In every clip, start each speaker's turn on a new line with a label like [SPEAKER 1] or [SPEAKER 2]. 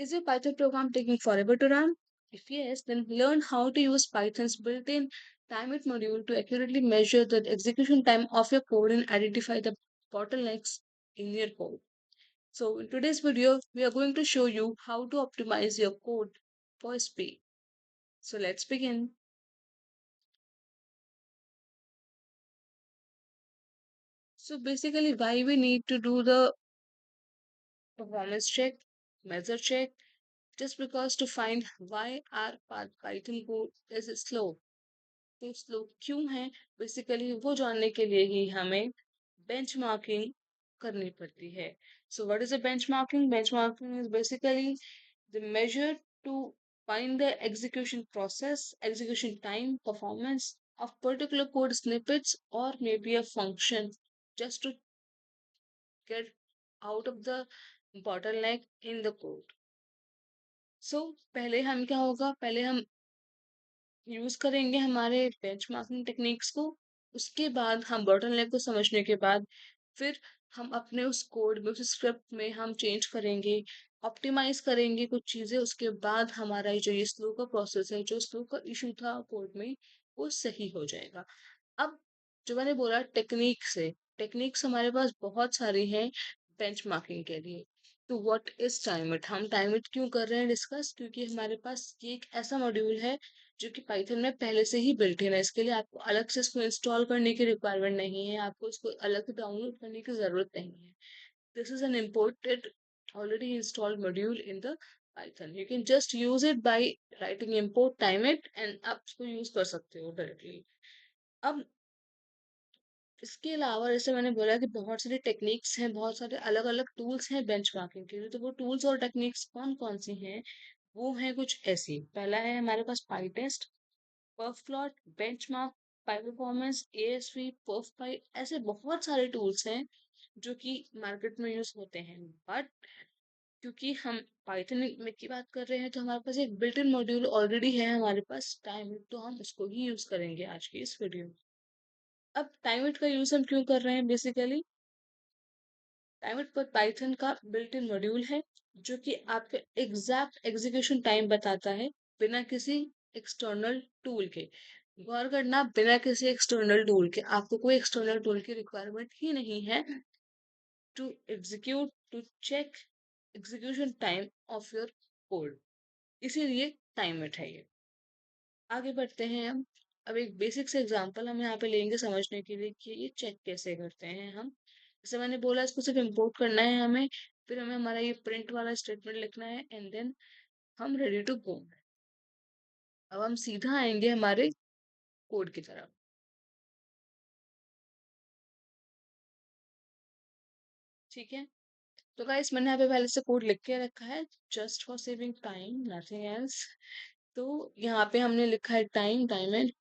[SPEAKER 1] Is your Python program taking forever to run? If yes, then learn how to use Python's built-in timeit module to accurately measure the execution time of your code and identify the bottlenecks in your code. So in today's video, we are going to show you how to optimize your code for speed. So let's begin. So basically, why we need to do the performance check, measure check, just because to find why our Python code is slow. तो slow क्यों है basically वो जानने के लिए ही हमें benchmarking करनी पड़ती है. So what is a benchmarking? Benchmarking is basically the measure to find the execution process, execution time, performance of particular code snippets or maybe a function just to get out of the bottleneck in the code. सो पहले हम क्या होगा, पहले हम use करेंगे हमारे benchmarking techniques को. उसके बाद हम बॉटलनेक को समझने के बाद फिर हम अपने उस कोड में, उस स्क्रिप्ट में हम चेंज करेंगे, ऑप्टिमाइज करेंगे कुछ चीजें. उसके बाद हमारा जो ये स्लो का प्रोसेस है, जो स्लो का इशू था कोड में, वो सही हो जाएगा. अब जो मैंने बोला टेक्निक से, टेक्निक्स हमारे पास बहुत सारी हैं बेंचमार्किंग के लिए. तो व्हाट इज टाइमइट? हम टाइमइट क्यों कर रहे हैं डिस्कस? क्योंकि हमारे पास ये एक ऐसा मॉड्यूल है जो कि पाइथन में पहले से ही बिल्ट इन है. इसके लिए आपको अलग से इसको इंस्टॉल करने की रिक्वायरमेंट नहीं है, आपको इसको अलग से डाउनलोड करने की जरूरत नहीं है. This is an imported already installed module in the Python. You can just use it by writing import timeit and आप इसको यूज कर सकते हो डायरेक्टली. अब इसके अलावा जैसे मैंने बोला कि बहुत सारी टेक्निक्स हैं, बहुत सारे अलग अलग टूल्स हैं बेंचमार्किंग के लिए. तो वो टूल्स और टेक्निक्स कौन कौन सी हैं? वो हैं कुछ ऐसी. पहला है हमारे पास पाईटेस्ट, परफप्लॉट, बेंचमार्क, पाई परफॉर्मेंस, एएसवी, परफपाई. ऐसे बहुत सारे टूल्स हैं जो कि मार्केट में यूज होते हैं. बट क्योंकि हम पाइथन में की बात कर रहे हैं तो हमारे पास एक बिल्ट इन मॉड्यूल ऑलरेडी है हमारे पास टाइम, तो हम उसको ही यूज करेंगे आज की इस वीडियो में. अब टाइमइट का यूज हम क्यों कर रहे हैं? बेसिकली टाइमइट पर पाइथन का बिल्ट इन मॉड्यूल है जो कि आपके एग्जैक्ट एग्जीक्यूशन टाइम बताता है बिना किसी एक्सटर्नल टूल के. गौर करना, बिना किसी एक्सटर्नल टूल के. आपको कोई एक्सटर्नल टूल की रिक्वायरमेंट ही नहीं है to execute, to check execution time of your code. इसीलिए टाइमइट है ये. आगे बढ़ते हैं हम. अब एक बेसिक से एग्जांपल हम यहाँ पे लेंगे समझने के लिए कि ये चेक कैसे करते हैं हम. जैसे मैंने बोला, इसको सिर्फ इंपोर्ट करना है हमें, फिर हमें हमारा ये प्रिंट वाला स्टेटमेंट लिखना है एंड देन हम रेडी टू गो. अब हम सीधा आएंगे हमारे कोड की तरफ. ठीक है. तो गाइस, मैंने यहाँ पे पहले से कोड लिख के रखा है just for saving time, nothing else. तो यहाँ पे हमने लिखा है टाइम, टाइम एंड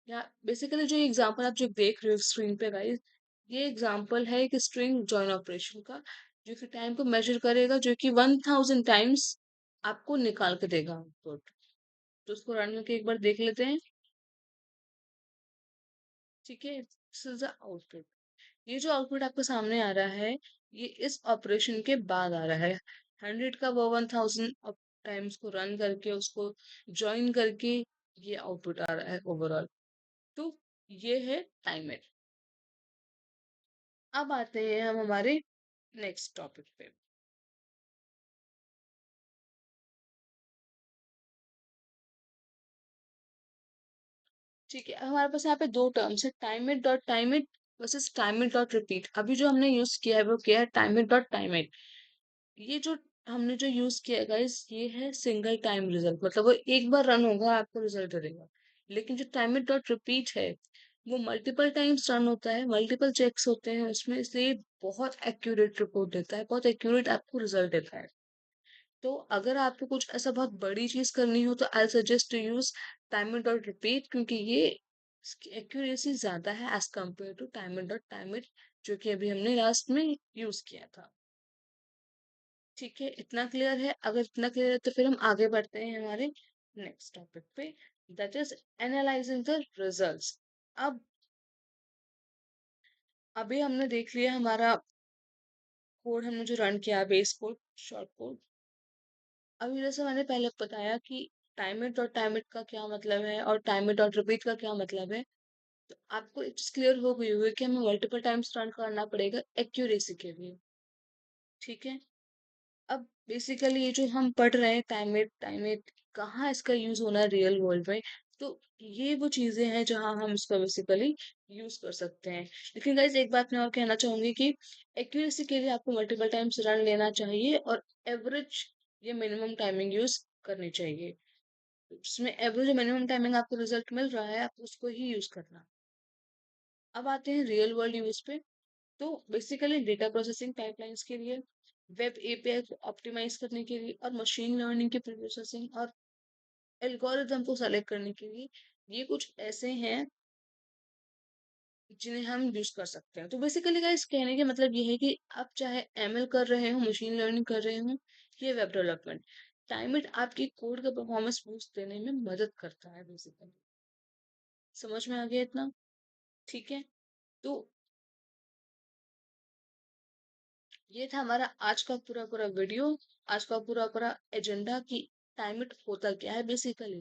[SPEAKER 1] या बेसिकली जो एग्जांपल आप जो देख रहे हो स्क्रीन पे गाइस, ये एग्जांपल है एक स्ट्रिंग जॉइन ऑपरेशन का जो कि टाइम को मेजर करेगा, जो कि 1000 टाइम्स आपको निकाल के देगा आउटपुट. तो उसको रन करके एक बार देख लेते हैं. ठीक है. This is the output. ये जो आउटपुट आपके सामने आ रहा है, ये इस ऑपरेशन के बाद आ रहा है. 100 का वो 1000 टाइम्स को रन करके उसको ज्वाइन करके ये आउटपुट आ रहा है ओवरऑल. तो ये है टाइमर. अब आते हैं हम हमारे नेक्स्ट टॉपिक पे. ठीक है. हमारे पास यहाँ पे दो टर्म्स है, टाइमइट डॉट टाइमइट वर्सेस टाइमइट डॉट रिपीट. अभी जो हमने यूज किया है वो क्या है? टाइमइट डॉट टाइमइट. ये जो हमने जो यूज किया है गाइस, ये है सिंगल टाइम रिजल्ट, मतलब वो एक बार रन होगा आपको रिजल्ट देगा. लेकिन जो टाइमइट डॉट रिपीट है वो मल्टीपल टाइम्स रन होता है, मल्टीपल चेक्स होते हैं उसमें, इसलिए बहुत एक्यूरेट रिपोर्ट देता है, बहुत एक्यूरेट आपको रिजल्ट देता है. तो अगर आपको कुछ ऐसा बहुत बड़ी चीज करनी हो तो I suggest to use timer dot repeat, क्योंकि ये इसकी एक्यूरेसी ज्यादा है as compare to timer dot timer जो कि अभी हमने लास्ट में यूज किया था. ठीक है. इतना क्लियर है? अगर इतना क्लियर है तो फिर हम आगे बढ़ते हैं हमारे नेक्स्ट टॉपिक पे, that is analysing the results. अब अभी हमने देख लिया हमारा कोड, हमने जो रन किया बेस कोड, शॉर्ट कोड. अभी जैसे मैंने पहले बताया कि टाइम इट और टाइम इट का क्या मतलब है और टाइम इट और रिपीट का क्या मतलब है, तो आपको एक चीज क्लियर हो गई होगी कि हमें मल्टीपल टाइम्स रन करना पड़ेगा एक्यूरेसी के लिए। ठीक है। अब बेसिकली ये जो हम पढ़ रहे हैं टाइम इट कहाँ इसका यूज होना है रियल वर्ल्ड में, तो ये वो चीजें हैं जहाँ हम इसका बेसिकली यूज कर सकते हैं। लेकिन गाइस एक बात मैं और कहना चाहूंगी कि एक्यूरेसी के लिए आपको मल्टीपल टाइम्स रन लेना चाहिए और एवरेज या मिनिमम टाइमिंग यूज करनी चाहिए। जिसमें एवरेज या मिनिमम टाइमिंग आपको रिजल्ट मिल रहा है, आप उसको ही यूज करना। अब आते हैं रियल वर्ल्ड यूज पे। तो बेसिकली डेटा प्रोसेसिंग पाइपलाइंस के लिए, वेब एपीआई को ऑप्टिमाइज करने के लिए और मशीन लर्निंग की प्रोसेसिंग और एल्गोरिदम को सेलेक्ट करने के लिए, ये कुछ ऐसे हैं जिन्हें हम यूज कर सकते हैं। तो बेसिकली गाइस कहने का मतलब ये है कि आप चाहे एमएल कर रहे हो, मशीन लर्निंग कर रहे हो, ये वेब डेवलपमेंट, टाइम इट आपकी कोड का परफॉर्मेंस बूस्ट देने में मदद करता है बेसिकली। समझ में आ गया इतना? ठीक है। तो ये था हमारा आज का पूरा पूरा वीडियो, आज का पूरा पूरा एजेंडा कि टाइम इट होता क्या है बेसिकली।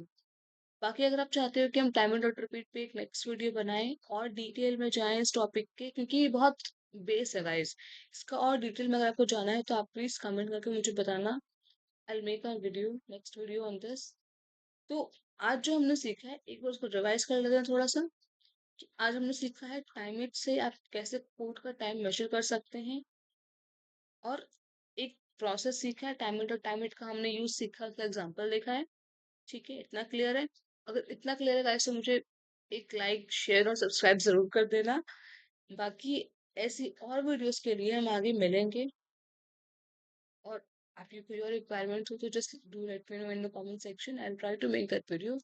[SPEAKER 1] बाकी अगर आप चाहते हो कि हम टाइम इट और रिपीट पे एक नेक्स्ट वीडियो बनाएं और डिटेल में जाएं इस टॉपिक के, क्योंकि ये बहुत बेस है गाइस, इसका और डिटेल में अगर आपको जाना है तो आप प्लीज कमेंट करके मुझे बताना। I make a video, next video on this. तो आज जो हमने सीखा है एक बार उसको रिवाइज कर लेते हैं थोड़ा सा। कि आज हमने सीखा है टाइम इट से आप कैसे कोड का टाइम मेजर कर सकते हैं, और एक प्रोसेस सीखा है टाइम टाइम का हमने यूज सीखा का एग्जांपल देखा है। ठीक है, इतना क्लियर है? अगर इतना क्लियर है गाइस तो मुझे एक लाइक शेयर और सब्सक्राइब जरूर कर देना। बाकी ऐसी और वीडियोस के लिए हम आगे मिलेंगे, और आपकी कोई और रिक्वायरमेंट हो तो just do let me know in the comment section, I will try to make that video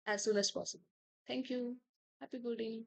[SPEAKER 1] as soon as possible. Thank you. Happy coding.